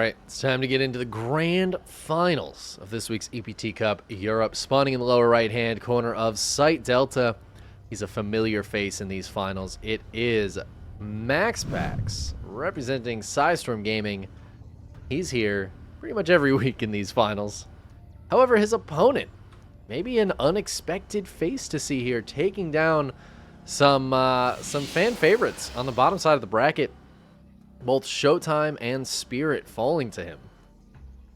right, it's time to get into the grand finals of this week's EPT Cup Europe. Spawning in the lower right-hand corner of Site Delta. He's a familiar face in these finals. It is MaxPax, representing Psystorm Gaming. He's here pretty much every week in these finals. However, his opponent, maybe an unexpected face to see here, taking down some fan favorites on the bottom side of the bracket. Both Showtime and Spirit falling to him.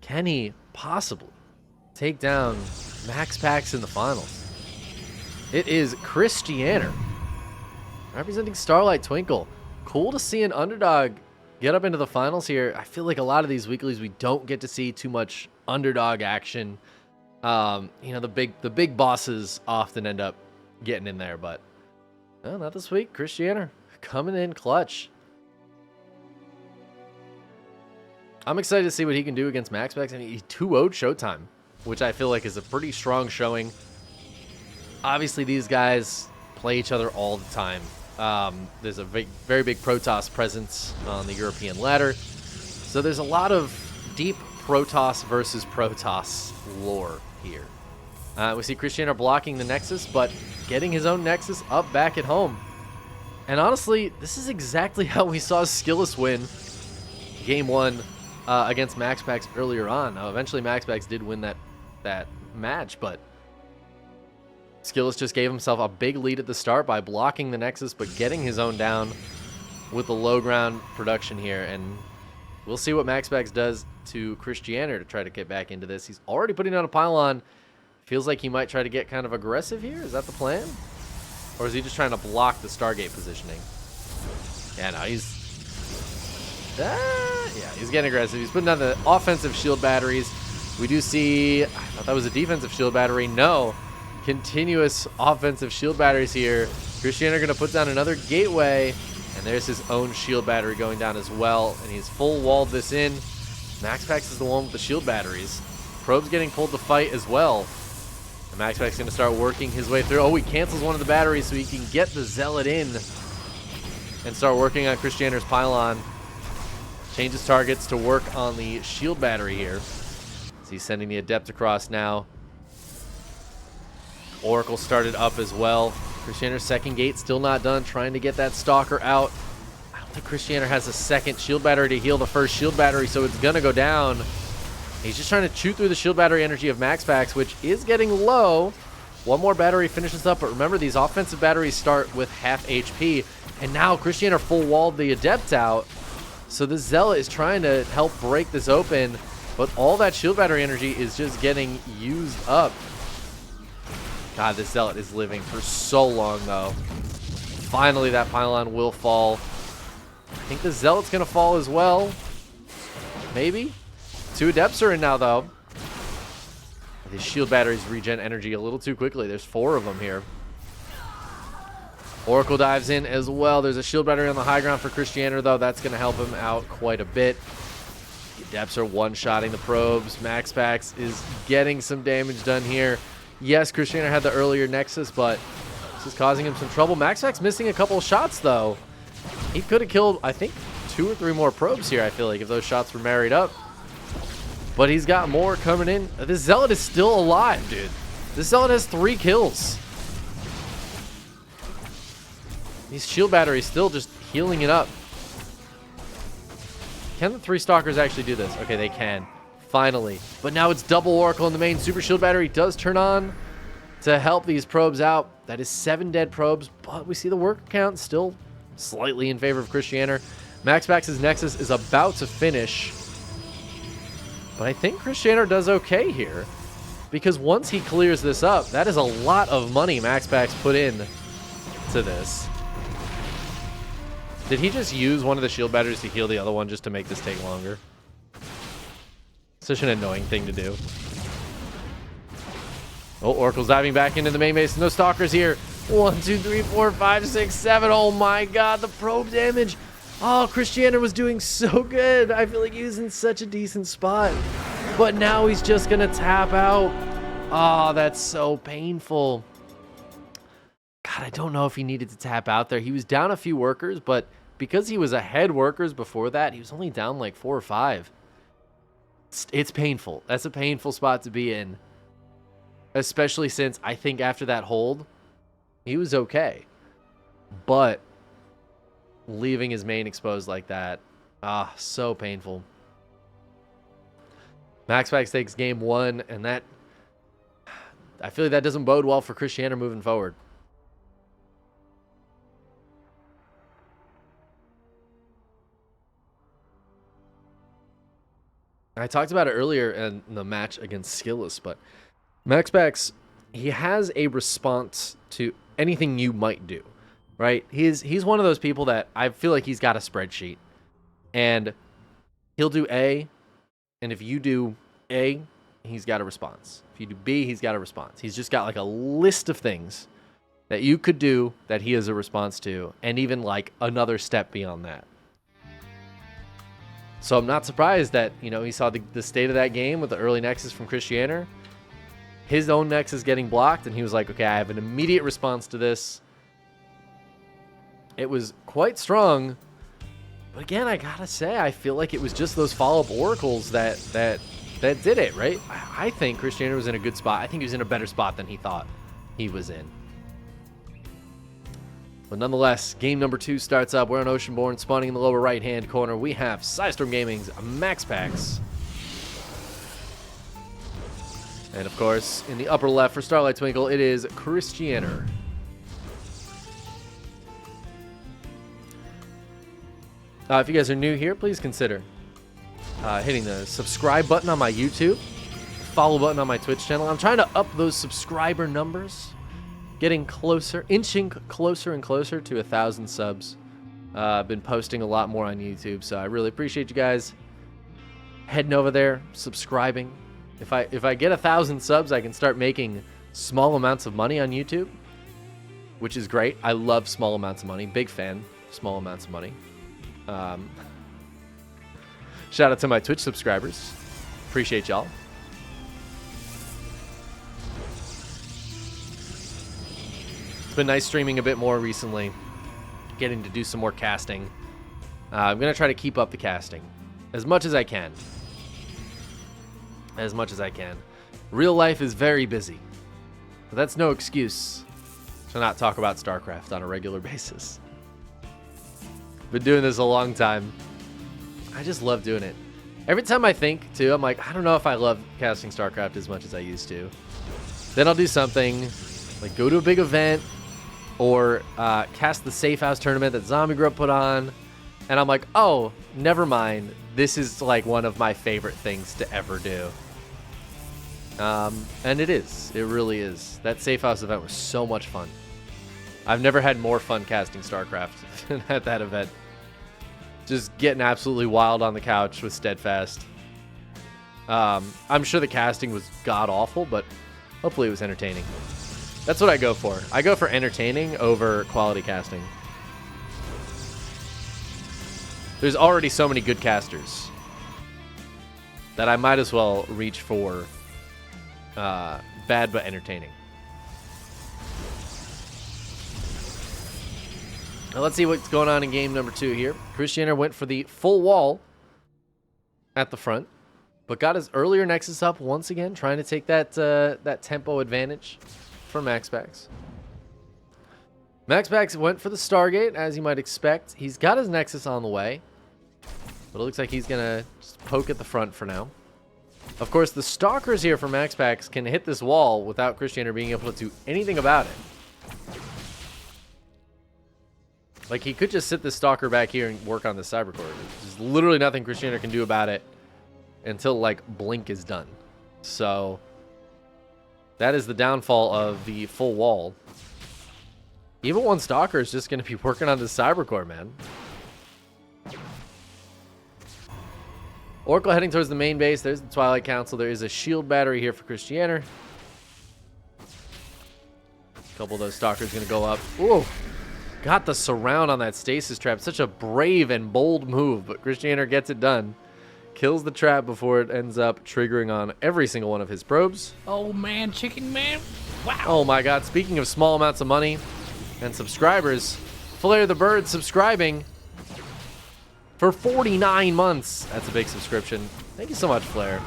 Can he possibly take down MaxPax in the finals? It is Christianer, representing Starlight Twinkle. Cool to see an underdog get up into the finals here. I feel like a lot of these weeklies we don't get to see too much underdog action. You know, the big bosses often end up getting in there, but no, not this week. Christianer coming in clutch. I'm excited to see what he can do against MaxPax. I mean, he 2-0'd Showtime, which I feel like is a pretty strong showing. Obviously, these guys play each other all the time. There's a very big Protoss presence on the European ladder. So there's a lot of deep Protoss versus Protoss lore here. We see Christianer blocking the Nexus, but getting his own Nexus up back at home. And honestly, this is exactly how we saw Skillous win Game 1 against MaxPax earlier on. Now, eventually, MaxPax did win that match, but Skillous just gave himself a big lead at the start by blocking the Nexus, but getting his own down with the low ground production here. And we'll see what MaxPax does to Christianer to try to get back into this. He's already putting on a pylon. Feels like he might try to get kind of aggressive here. Is that the plan? Or is he just trying to block the Stargate positioning? Yeah, no, he's getting aggressive. He's putting down the offensive shield batteries. We do see, I thought that was a defensive shield battery. No, continuous offensive shield batteries here. Christianer going to put down another gateway, and there's his own shield battery going down as well, and he's full walled this in. MaxPax is the one with the shield batteries. Probe's getting pulled to fight as well. And MaxPax is going to start working his way through. Oh, he cancels one of the batteries so he can get the Zealot in and start working on Christianer's pylon. Changes targets to work on the shield battery here. So he's sending the Adept across now. Oracle started up as well. Christianer's second gate still not done, trying to get that Stalker out. I don't think Christianer has a second shield battery to heal the first shield battery, so it's going to go down. He's just trying to chew through the shield battery energy of MaxPax, which is getting low. One more battery finishes up, but remember, these offensive batteries start with half HP. And now Christianer full walled the Adept out. So the Zealot is trying to help break this open, but all that shield battery energy is just getting used up. God, this Zealot is living for so long, though. Finally, that pylon will fall. I think the Zealot's going to fall as well. Maybe. 2 Adepts are in now, though. These shield batteries regen energy a little too quickly. There's 4 of them here. Oracle dives in as well. There's a shield battery on the high ground for Christianer, though. That's going to help him out quite a bit. The Adepts are one-shotting the probes. MaxPax is getting some damage done here. Yes, Christianer had the earlier Nexus, but this is causing him some trouble. MaxPax missing a couple of shots, though. He could have killed, I think, 2 or 3 more probes here, I feel like, if those shots were married up. But he's got more coming in. This Zealot is still alive, dude. This Zealot has 3 kills. These shield batteries still just healing it up. Can the 3 Stalkers actually do this? Okay, they can. Finally. But now it's double Oracle, and the main super shield battery does turn on to help these probes out. That is 7 dead probes, but we see the worker count still slightly in favor of Christianer. MaxPax's Nexus is about to finish. But I think Christianer does okay here, because once he clears this up, that is a lot of money MaxPax put in to this. Did he just use one of the shield batteries to heal the other one just to make this take longer? Such an annoying thing to do. Oh, Oracle's diving back into the main base. No Stalkers here. 1, 2, 3, 4, 5, 6, 7. Oh my god, the probe damage. Oh, Christianer was doing so good. I feel like he was in such a decent spot. But now he's just going to tap out. Oh, that's so painful. God, I don't know if he needed to tap out there. He was down a few workers, but because he was ahead workers before that, he was only down like 4 or 5. It's painful. That's a painful spot to be in. Especially since I think after that hold, he was okay. But leaving his main exposed like that, so painful. MaxPax takes game 1, and that, I feel like that doesn't bode well for Cristiano moving forward. I talked about it earlier in the match against Skillless, but MaxPax, he has a response to anything you might do, right? He's one of those people that I feel like he's got a spreadsheet, and he'll do A, and if you do A, he's got a response. If you do B, he's got a response. He's just got like a list of things that you could do that he has a response to, and even like another step beyond that. So I'm not surprised that, he saw the state of that game with the early Nexus from Cristiano. His own Nexus getting blocked, and he was like, okay, I have an immediate response to this. It was quite strong. But again, I gotta say, I feel like it was just those follow-up oracles that did it, right? I think Cristiano was in a good spot. I think he was in a better spot than he thought he was in. But nonetheless, game number 2 starts up. We're on Oceanborn, spawning in the lower right-hand corner. We have Psystorm Gaming's MaxPax. And of course, in the upper left for Starlight Twinkle, it is Cristiano. If you guys are new here, please consider hitting the subscribe button on my YouTube, follow button on my Twitch channel. I'm trying to up those subscriber numbers. Getting closer, inching closer and closer to 1,000 subs. I've been posting a lot more on YouTube, so I really appreciate you guys heading over there, subscribing. If I get 1,000 subs, I can start making small amounts of money on YouTube, which is great. I love small amounts of money. Big fan of small amounts of money. Shout out to my Twitch subscribers. Appreciate y'all. It's been nice streaming a bit more recently, getting to do some more casting. I'm going to try to keep up the casting as much as I can. As much as I can. Real life is very busy, but that's no excuse to not talk about StarCraft on a regular basis. Been doing this a long time. I just love doing it. Every time I think, too, I'm like, I don't know if I love casting StarCraft as much as I used to. Then I'll do something, like go to a big event, or cast the Safe House tournament that Zombie Grub put on, and I'm like, oh, never mind. This is like one of my favorite things to ever do. And it is. It really is. That Safe House event was so much fun. I've never had more fun casting StarCraft than at that event. Just getting absolutely wild on the couch with Steadfast. I'm sure the casting was god-awful, but hopefully it was entertaining. That's what I go for. I go for entertaining over quality casting. There's already so many good casters that I might as well reach for bad but entertaining. Now let's see what's going on in game number 2 here. Cristiano went for the full wall at the front, but got his earlier Nexus up once again, trying to take that tempo advantage for MaxPax. MaxPax went for the Stargate, as you might expect. He's got his Nexus on the way, but it looks like he's going to just poke at the front for now. Of course, the Stalkers here for MaxPax can hit this wall without Cristiano being able to do anything about it. Like, he could just sit the Stalker back here and work on the Cybercore. There's literally nothing Cristiano can do about it until, like, Blink is done. So that is the downfall of the full wall. Even one Stalker is just going to be working on the Cybercore, man. Oracle heading towards the main base. There's the Twilight Council. There is a shield battery here for Cristiano. A couple of those Stalkers going to go up. Ooh. Got the surround on that stasis trap. Such a brave and bold move, but Cristiano gets it done. Kills the trap before it ends up triggering on every single one of his probes. Oh man, Chickenman. Wow. Oh my god, speaking of small amounts of money and subscribers, Flair the Bird subscribing for 49 months. That's a big subscription. Thank you so much, Flair.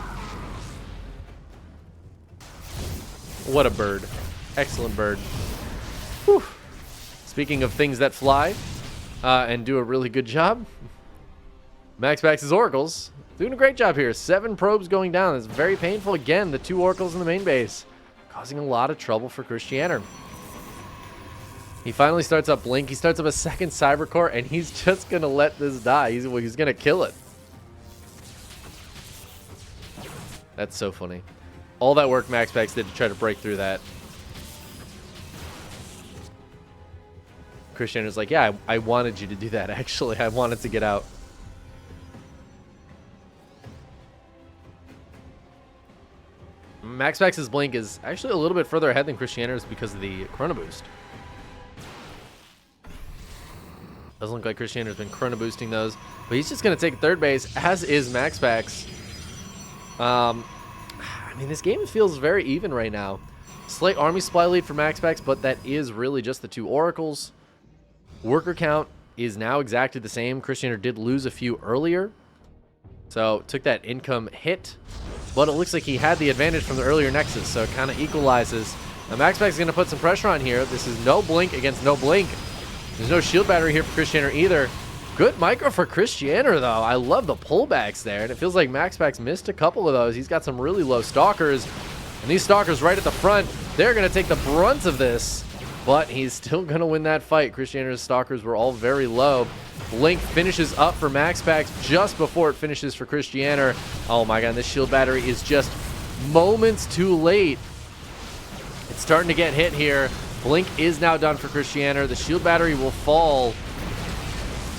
What a bird. Excellent bird. Whew. Speaking of things that fly and do a really good job, MaxPax's Oracles doing a great job here. 7 probes going down. It's very painful. Again, the 2 Oracles in the main base, causing a lot of trouble for Christianer. He finally starts up Blink. He starts up a second Cybercore, and he's just going to let this die. He's going to kill it. That's so funny. All that work MaxPax did to try to break through that. Christianer's like, yeah, I wanted you to do that, actually. I wanted to get out. MaxPax's Blink is actually a little bit further ahead than Christianer's because of the Chrono Boost. Doesn't look like Christianer's been Chrono Boosting those, but he's just going to take third base, as is MaxPax. I mean, this game feels very even right now. Slight army supply lead for MaxPax, but that is really just the 2 Oracles. Worker count is now exactly the same. Christianer did lose a few earlier, so took that income hit, but it looks like he had the advantage from the earlier Nexus, so it kind of equalizes. Now MaxPax is going to put some pressure on here. This is no Blink against no Blink. There's no shield battery here for Christianer either. Good micro for Christianer, though. I love the pullbacks there, and it feels like MaxPax missed a couple of those. He's got some really low Stalkers, and these Stalkers right at the front, they're going to take the brunt of this, but he's still going to win that fight. Christianer's Stalkers were all very low. Blink finishes up for MaxPax just before it finishes for Christianer. Oh my god, this shield battery is just moments too late. It's starting to get hit here. Blink is now done for Christianer. The shield battery will fall.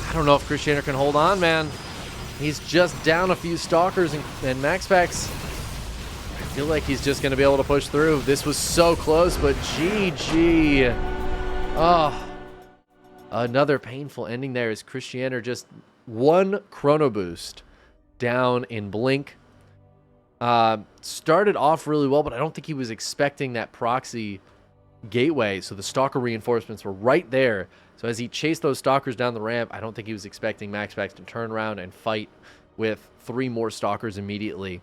I don't know if Christianer can hold on, man. He's just down a few Stalkers, and MaxPax, I feel like he's just going to be able to push through. This was so close, but GG. Oh, another painful ending there as Christianer just 1 Chrono Boost down in Blink. Started off really well, but I don't think he was expecting that proxy gateway, so the Stalker reinforcements were right there. So as he chased those Stalkers down the ramp, I don't think he was expecting MaxPax to turn around and fight with 3 more Stalkers immediately.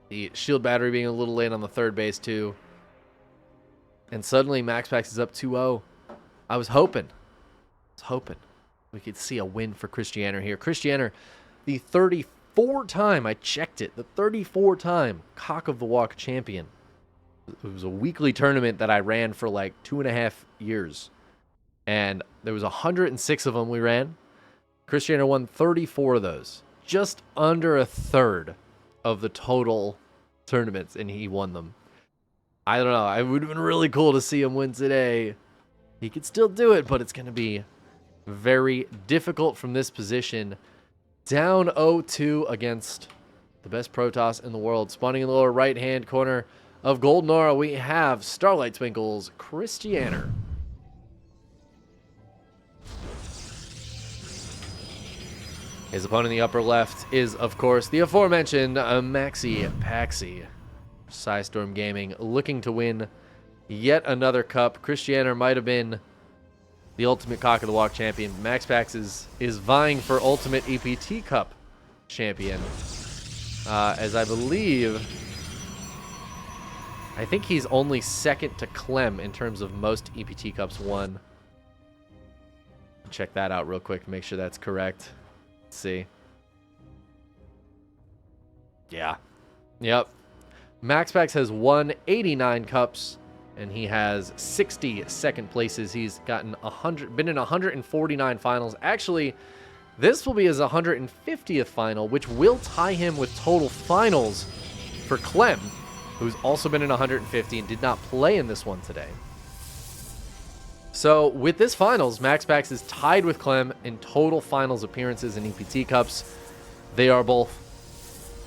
The shield battery being a little late on the third base too. And suddenly MaxPax is up 2-0. I was hoping we could see a win for Christianer here. Christianer, the 34-time, I checked it, the 34-time Cock of the Walk champion. It was a weekly tournament that I ran for like 2.5 years. And there was 106 of them we ran. Christianer won 34 of those. Just under a third of the total tournaments, and he won them. I don't know. It would have been really cool to see him win today. He could still do it, but it's going to be very difficult from this position. Down 0-2 against the best Protoss in the world. Spawning in the lower right-hand corner of Golden Aura, we have Starlight Twinkles, Christianer. His opponent in the upper left is, of course, the aforementioned Maxi Paxi. Psystorm Gaming looking to win yet another cup. Christianer might have been the ultimate Cock of the Walk champion. MaxPax is vying for ultimate EPT Cup champion. As I believe, I think he's only second to Clem in terms of most EPT Cups won. Check that out real quick to make sure that's correct. Let's see. Yeah. Yep. MaxPax has won 89 cups, and he has 60 second places. He's gotten been in 149 finals. Actually, this will be his 150th final, which will tie him with total finals for Clem, who's also been in 150 and did not play in this one today. So with this finals, MaxPax is tied with Clem in total finals appearances in EPT Cups. They are both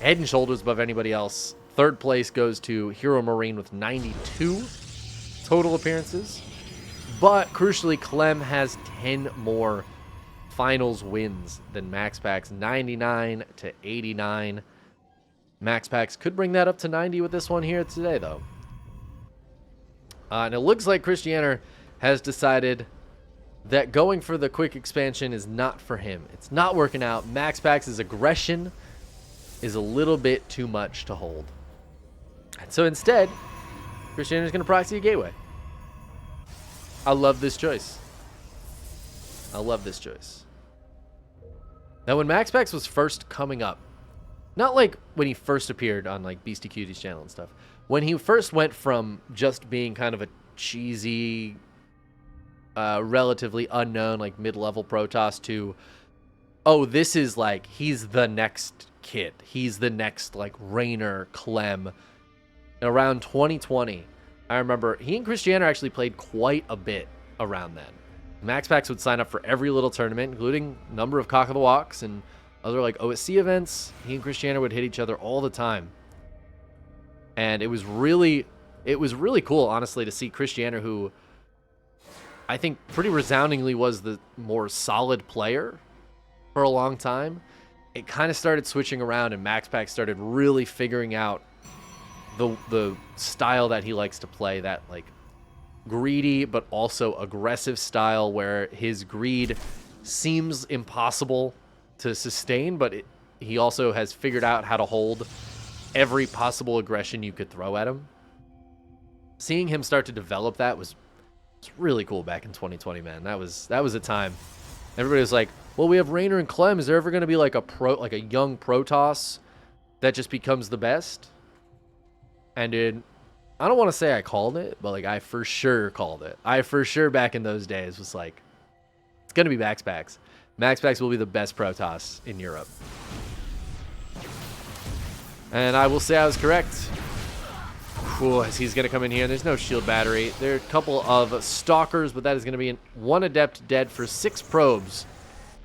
head and shoulders above anybody else. Third place goes to Hero Marine with 92 total appearances. But crucially, Clem has 10 more finals wins than MaxPax, 99 to 89. MaxPax could bring that up to 90 with this one here today, though. And it looks like Christianer has decided that going for the quick expansion is not for him. It's not working out. MaxPax's aggression is a little bit too much to hold. And so instead, Christianer's going to proxy a gateway. I love this choice. I love this choice. Now, when MaxPax was first coming up, not like when he first appeared on like Beastie Cutie's channel and stuff, when he first went from just being kind of a cheesy, relatively unknown, like mid-level Protoss to, oh, this is like, he's the next kid. He's the next like Raynor, Clem. Around 2020, I remember he and Christianer actually played quite a bit around then. MaxPax would sign up for every little tournament, including a number of Cock of the Walks and other like OSC events. He and Christianer would hit each other all the time. And it was really cool, honestly, to see Christianer, who I think pretty resoundingly was the more solid player for a long time. It kind of started switching around, and MaxPax started really figuring out the style that he likes to play, that like greedy but also aggressive style where his greed seems impossible to sustain, but he also has figured out how to hold every possible aggression you could throw at him. Seeing him start to develop that was really cool back in 2020, man. That was a time. Everybody was like, well, we have Raynor and Clem. Is there ever going to be like a young Protoss that just becomes the best? And dude, I don't want to say I called it, but like I for sure called it. I for sure back in those days was like, it's going to be MaxPax. MaxPax will be the best Protoss in Europe. And I will say I was correct. Ooh, as he's going to come in here. There's no shield battery. There are a couple of Stalkers, but that is going to be one Adept dead for 6 probes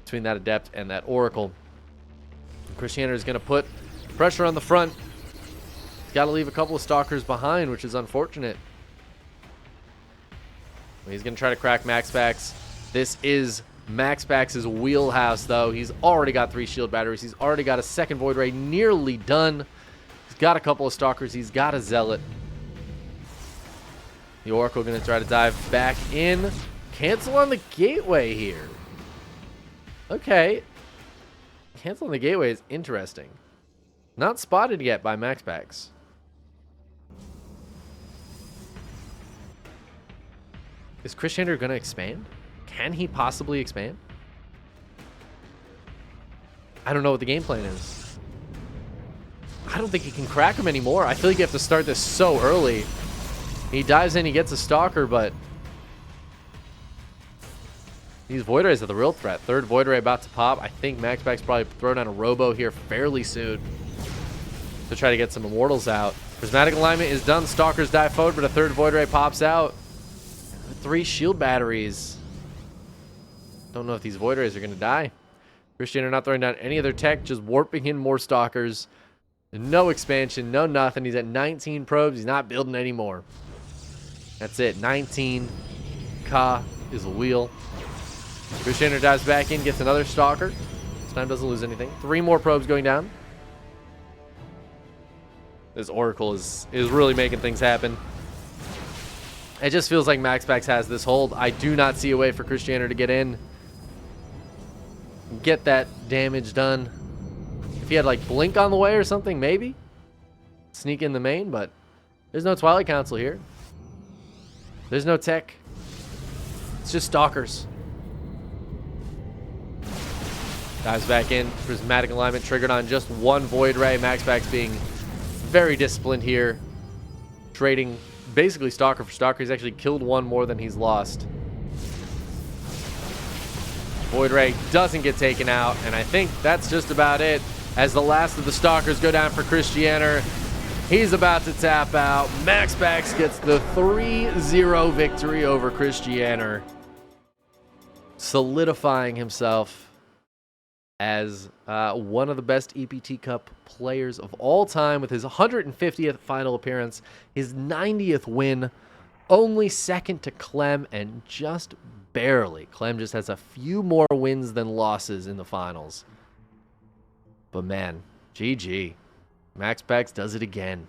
between that Adept and that Oracle. Christianer is going to put pressure on the front. Got to leave a couple of Stalkers behind, which is unfortunate. He's going to try to crack MaxPax. This is MaxPax's wheelhouse, though. He's already got 3 shield batteries. He's already got a second Void Ray nearly done. He's got a couple of Stalkers. He's got a Zealot. The Oracle going to try to dive back in. Cancel on the gateway here. Okay. Cancel on the gateway is interesting. Not spotted yet by MaxPax. Is Christianer going to expand? Can he possibly expand? I don't know what the game plan is. I don't think he can crack him anymore. I feel like you have to start this so early. He dives in, he gets a Stalker, but these Void Rays are the real threat. Third Void Ray about to pop. I think MaxPax probably throw down a Robo here fairly soon to try to get some Immortals out. Prismatic Alignment is done. Stalkers die forward, but a third Void Ray pops out. 3 shield batteries. Don't know if these Void Rays are going to die. Christianer not throwing down any of their tech, just warping in more Stalkers. No expansion, no nothing. He's at 19 probes. He's not building anymore. That's it. 19. Ka is a wheel. Christianer dives back in, gets another Stalker. This time doesn't lose anything. 3 more probes going down. This Oracle is really making things happen. It just feels like MaxPax has this hold. I do not see a way for Christianer to get in. Get that damage done. If he had like Blink on the way or something, maybe. Sneak in the main, but there's no Twilight Council here. There's no tech. It's just Stalkers. Dives back in. Prismatic Alignment triggered on just 1 Void Ray. MaxPax being very disciplined here. Trading basically Stalker for Stalker. He's actually killed 1 more than he's lost. Void Ray doesn't get taken out, and I think that's just about it. As the last of the Stalkers go down for Christianer, he's about to tap out. MaxPax gets the 3-0 victory over Christianer, solidifying himself as one of the best EPT Cup players of all time with his 150th final appearance, his 90th win, only second to Clem, and just barely. Clem just has a few more wins than losses in the finals. But man, GG. MaxPax does it again.